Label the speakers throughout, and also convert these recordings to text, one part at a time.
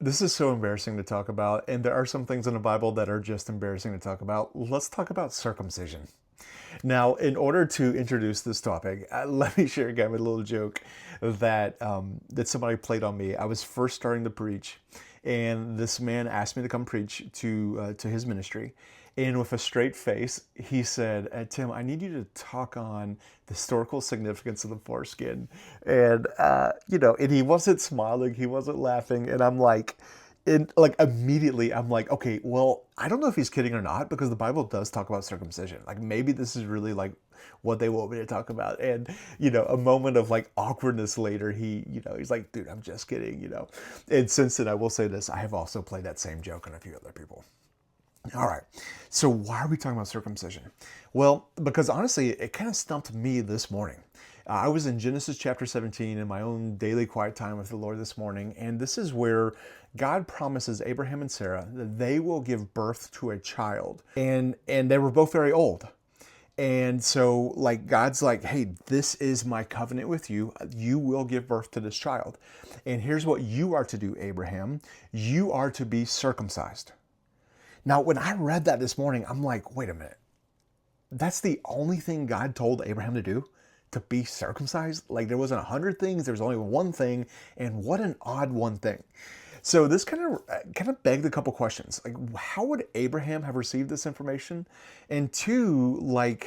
Speaker 1: This is so embarrassing to talk about, and there are some things in the Bible that are just embarrassing to talk about. Let's talk about circumcision. Now, in order to introduce this topic, let me share again with a little joke that somebody played on me. I was first starting to preach, and this man asked me to come preach to his ministry. And with a straight face, he said, Tim, I need you to talk on the historical significance of the foreskin. And he wasn't smiling, he wasn't laughing. And I'm like, immediately, I'm like, okay, well, I don't know if he's kidding or not because the Bible does talk about circumcision. Like maybe this is really like what they want me to talk about. And, a moment of like awkwardness later, he's like, dude, I'm just kidding. And since then, I will say this, I have also played that same joke on a few other people. All right. So why are we talking about circumcision? Well, because honestly, it kind of stumped me this morning. I was in Genesis chapter 17 in my own daily quiet time with the Lord this morning, and this is where God promises Abraham and Sarah that they will give birth to a child. And they were both very old. And so like God's like, hey, this is my covenant with you. You will give birth to this child. And here's what you are to do, Abraham. You are to be circumcised. Now, when I read that this morning, I'm like, wait a minute. That's the only thing God told Abraham to do? To be circumcised? Like there wasn't 100 things, there was only one thing, and what an odd one thing. So this kind of begged a couple questions. Like, how would Abraham have received this information? And two, why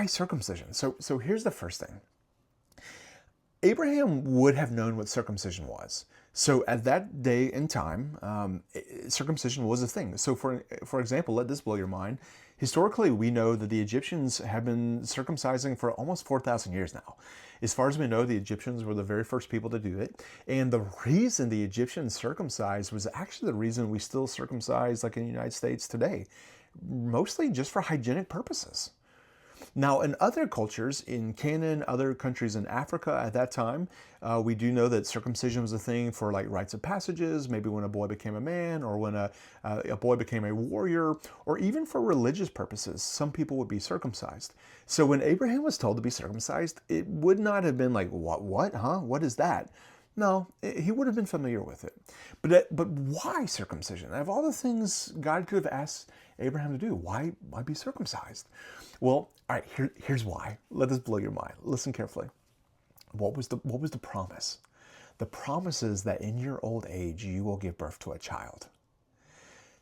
Speaker 1: circumcision? So here's the first thing. Abraham would have known what circumcision was. So at that day and time, circumcision was a thing. So for example, let this blow your mind. Historically, we know that the Egyptians have been circumcising for almost 4,000 years now. As far as we know, the Egyptians were the very first people to do it. And the reason the Egyptians circumcised was actually the reason we still circumcise like in the United States today, mostly just for hygienic purposes. Now, in other cultures, in Canaan, other countries in Africa at that time, we do know that circumcision was a thing for like rites of passages, maybe when a boy became a man or when a boy became a warrior, or even for religious purposes, some people would be circumcised. So when Abraham was told to be circumcised, it would not have been like, what, huh? What is that? No, he would have been familiar with it. But why circumcision? Out of all the things God could have asked Abraham to do, why be circumcised? Well, all right, here's why. Let this blow your mind. Listen carefully. What was the promise? The promise is that in your old age you will give birth to a child.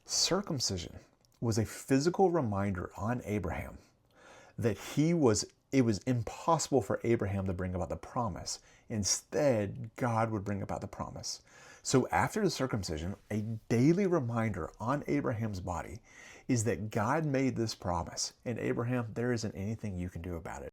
Speaker 1: Circumcision was a physical reminder on Abraham that it was impossible for Abraham to bring about the promise. Instead, God would bring about the promise. So after the circumcision, a daily reminder on Abraham's body is that God made this promise. And Abraham, there isn't anything you can do about it.